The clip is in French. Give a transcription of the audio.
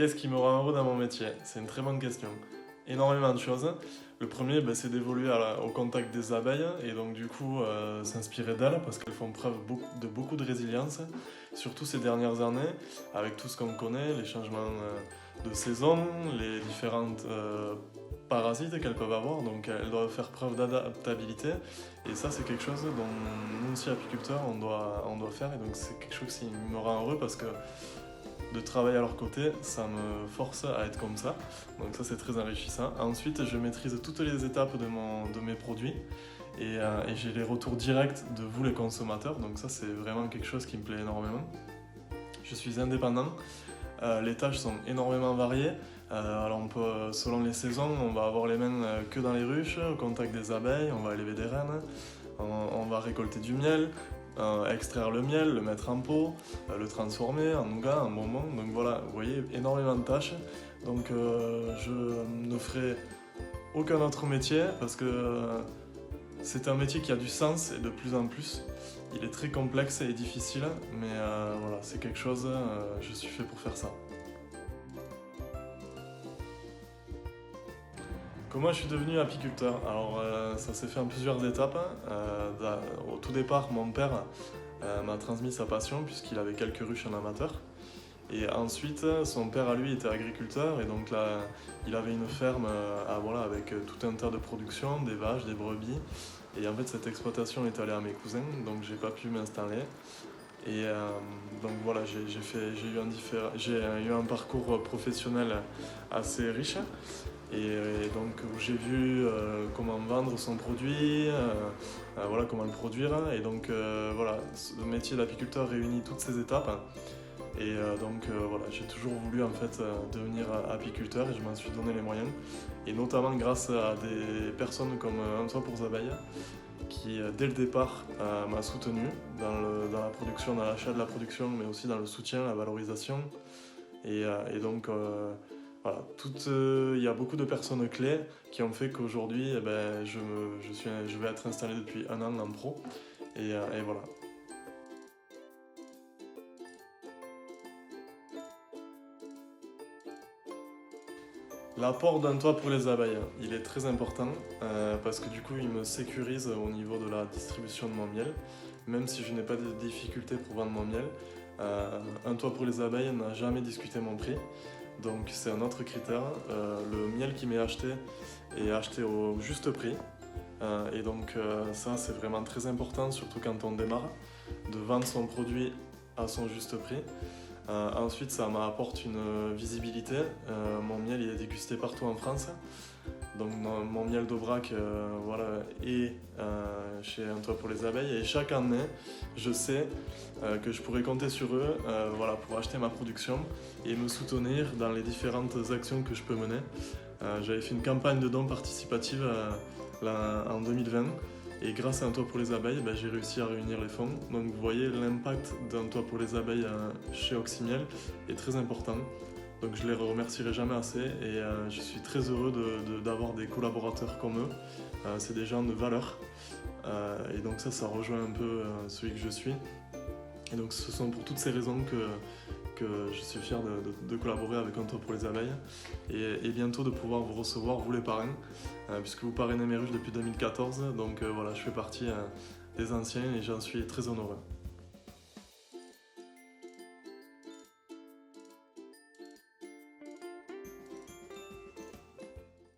Qu'est-ce qui me rend heureux dans mon métier? C'est une très bonne question. Énormément de choses. Le premier, c'est d'évoluer au contact des abeilles et donc du coup s'inspirer d'elles parce qu'elles font preuve de beaucoup de résilience, surtout ces dernières années, avec tout ce qu'on connaît, les changements de saison, les différentes parasites qu'elles peuvent avoir, donc elles doivent faire preuve d'adaptabilité et ça c'est quelque chose dont nous aussi apiculteurs on doit faire et donc c'est quelque chose qui me rend heureux parce que de travailler à leur côté, ça me force à être comme ça. Donc ça c'est très enrichissant. Ensuite, je maîtrise toutes les étapes de mes produits et j'ai les retours directs de vous les consommateurs. Donc ça c'est vraiment quelque chose qui me plaît énormément. Je suis indépendant. Les tâches sont énormément variées. Alors on peut, selon les saisons, on va avoir les mains que dans les ruches, au contact des abeilles, on va élever des reines, on va récolter du miel, extraire le miel, le mettre en pot, le transformer en nougat, en bonbon. Donc voilà, vous voyez, énormément de tâches. Donc je ne ferai aucun autre métier parce que c'est un métier qui a du sens et de plus en plus. Il est très complexe et difficile, mais voilà, c'est quelque chose, je suis fait pour faire ça. Comment je suis devenu apiculteur? Alors ça s'est fait en plusieurs étapes. Au tout départ, mon père m'a transmis sa passion puisqu'il avait quelques ruches en amateur. Et ensuite, son père à lui était agriculteur et donc là, il avait une ferme avec tout un tas de production, des vaches, des brebis. Et en fait, cette exploitation est allée à mes cousins, donc j'ai pas pu m'installer. Et donc voilà, j'ai eu un parcours professionnel assez riche. Et donc j'ai vu comment vendre son produit, voilà, comment le produire. Et donc voilà, le métier d'apiculteur réunit toutes ces étapes. Et voilà, j'ai toujours voulu en fait devenir apiculteur et je m'en suis donné les moyens. Et notamment grâce à des personnes comme Un Toit pour les abeilles qui dès le départ m'a soutenu dans la production, dans l'achat de la production, mais aussi dans le soutien, la valorisation. Voilà, il y a beaucoup de personnes clés qui ont fait qu'aujourd'hui, je vais être installé depuis un an en pro. Et voilà. L'apport d'un toit pour les abeilles, il est très important parce que du coup, il me sécurise au niveau de la distribution de mon miel. Même si je n'ai pas de difficulté pour vendre mon miel, Un Toit pour les abeilles n'a jamais discuté mon prix. Donc c'est un autre critère. Le miel qui m'est acheté est acheté au juste prix. Ça c'est vraiment très important, surtout quand on démarre, de vendre son produit à son juste prix. Ensuite ça m'apporte une visibilité. Mon miel il est dégusté partout en France. Donc mon miel d'Aubrac est chez Un Toit pour les abeilles et chaque année je sais que je pourrais compter sur eux pour acheter ma production et me soutenir dans les différentes actions que je peux mener. J'avais fait une campagne de dons participative en 2020 et grâce à Un Toit pour les abeilles j'ai réussi à réunir les fonds. Donc vous voyez l'impact d'Un Toit pour les abeilles chez Oxymiel est très important. Donc je les remercierai jamais assez et je suis très heureux d'avoir des collaborateurs comme eux. C'est des gens de valeur et donc ça rejoint un peu celui que je suis. Et donc ce sont pour toutes ces raisons que je suis fier de collaborer avec Un Toit pour les abeilles et bientôt de pouvoir vous recevoir, vous les parrains, puisque vous parrainez mes ruches depuis 2014. Donc voilà, je fais partie des anciens et j'en suis très honoreux.